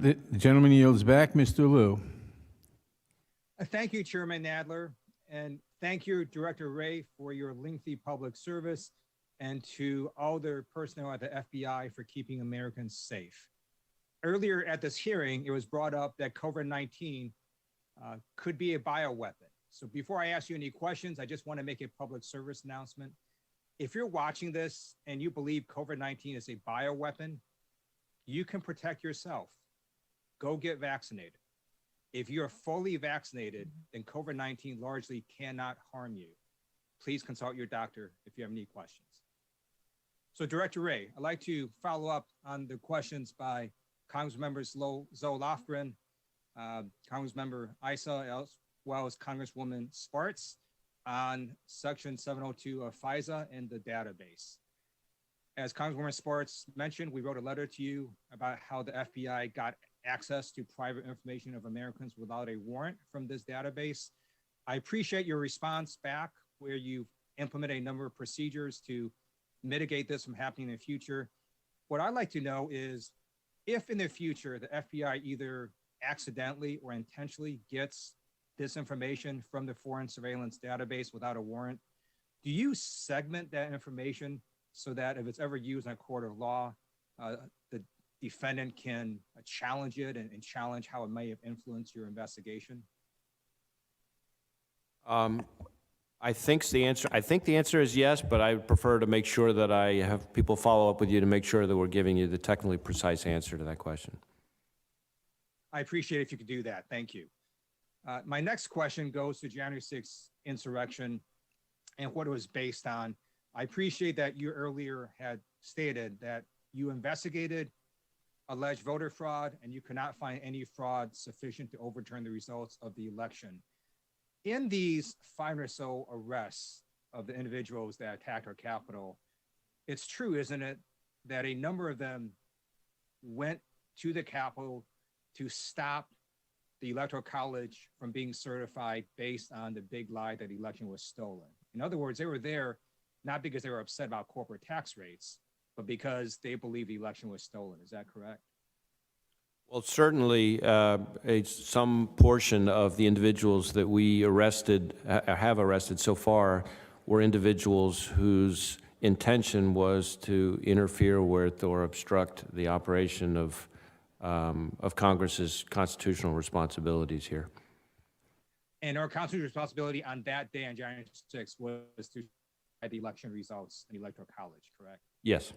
The gentleman yields back. Mr. Lieu. Thank you, Chairman Nadler, and thank you, Director Wray, for your lengthy public service, and to all the personnel at the FBI for keeping Americans safe. Earlier at this hearing, it was brought up that COVID-19 could be a bioweapon. So before I ask you any questions, I just want to make a public service announcement. If you're watching this and you believe COVID-19 is a bioweapon, you can protect yourself. Go get vaccinated. If you're fully vaccinated, then COVID-19 largely cannot harm you. Please consult your doctor if you have any questions. So Director Wray, I'd like to follow up on the questions by Congressmembers Zoe Lofgren, Congressmember Issa, as well as Congresswoman Spartz on Section 702 of FISA and the database. As Congresswoman Spartz mentioned, we wrote a letter to you about how the FBI got access to private information of Americans without a warrant from this database. I appreciate your response back where you implement a number of procedures to mitigate this from happening in the future. What I'd like to know is if in the future the FBI either accidentally or intentionally gets this information from the foreign surveillance database without a warrant, do you segment that information so that if it's ever used in a court of law, the defendant can challenge it and challenge how it may have influenced your investigation? I think the answer is yes, but I prefer to make sure that I have people follow up with you to make sure that we're giving you the technically precise answer to that question. I appreciate if you could do that. Thank you. My next question goes to January 6th insurrection and what it was based on. I appreciate that you earlier had stated that you investigated alleged voter fraud and you could not find any fraud sufficient to overturn the results of the election. In these 5 or so arrests of the individuals that attacked our Capitol, it's true, isn't it, that a number of them went to the Capitol to stop the Electoral College from being certified based on the big lie that the election was stolen. In other words, they were there not because they were upset about corporate tax rates, but because they believe the election was stolen. Is that correct? Well, certainly some portion of the individuals that we have arrested so far were individuals whose intention was to interfere with or obstruct the operation of Congress's constitutional responsibilities here. And our constitutional responsibility on that day, on January 6th, was to the election results in the Electoral College, correct? Yes.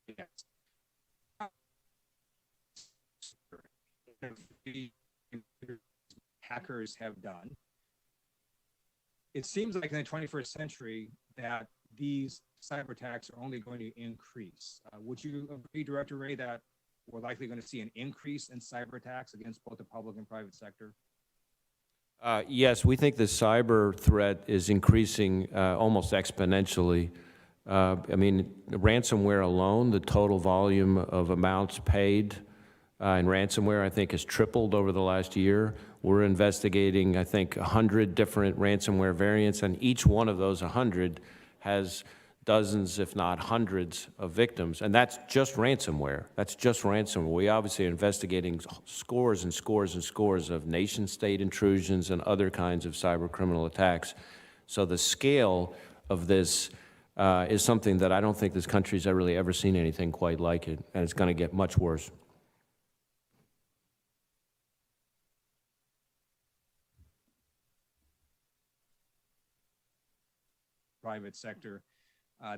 Yes. Hackers have done. It seems like in the 21st century that these cyber attacks are only going to increase. Would you agree, Director Wray, that we're likely going to see an increase in cyber attacks against both the public and private sector? Yes, we think the cyber threat is increasing almost exponentially. I mean, ransomware alone, the total volume of amounts paid in ransomware, I think, has tripled over the last year. We're investigating, I think, 100 different ransomware variants, and each one of those 100 has dozens, if not hundreds, of victims. And that's just ransomware. That's just ransomware. We obviously are investigating scores and scores and scores of nation-state intrusions and other kinds of cyber criminal attacks. So the scale of this is something that I don't think this country's really ever seen anything quite like it, and it's going to get much worse. Private sector.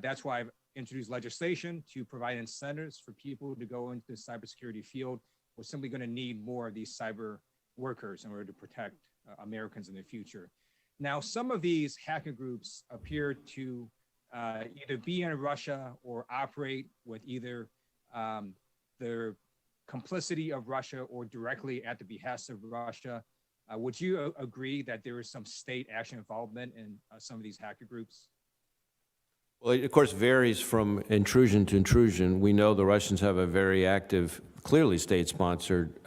That's why I've introduced legislation to provide incentives for people to go into the cybersecurity field. We're simply going to need more of these cyber workers in order to protect Americans in the future. Now, some of these hacker groups appear to either be in Russia or operate with either the complicity of Russia or directly at the behest of Russia. Would you agree that there is some state action involvement in some of these hacker groups? Well, it, of course, varies from intrusion to intrusion. We know the Russians have a very active, clearly state-sponsored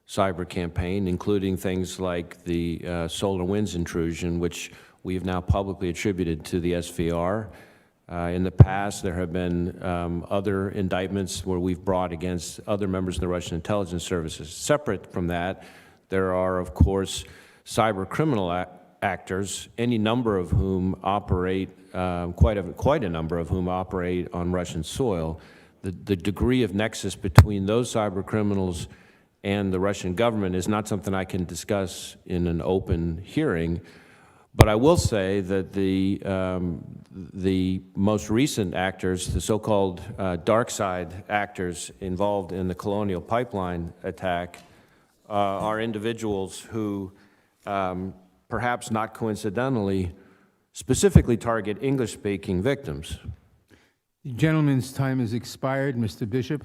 cyber campaign, including things like the SolarWinds intrusion, which we have now publicly attributed to the SVR. In the past, there have been other indictments where we've brought against other members of the Russian intelligence services. Separate from that, there are, of course, cyber criminal actors, any number of whom operate, quite a number of whom operate on Russian soil. The degree of nexus between those cyber criminals and the Russian government is not something I can discuss in an open hearing. But I will say that the most recent actors, the so-called dark side actors involved in the Colonial Pipeline attack, are individuals who, perhaps not coincidentally, specifically target English-speaking victims. The gentleman's time has expired. Mr. Bishop?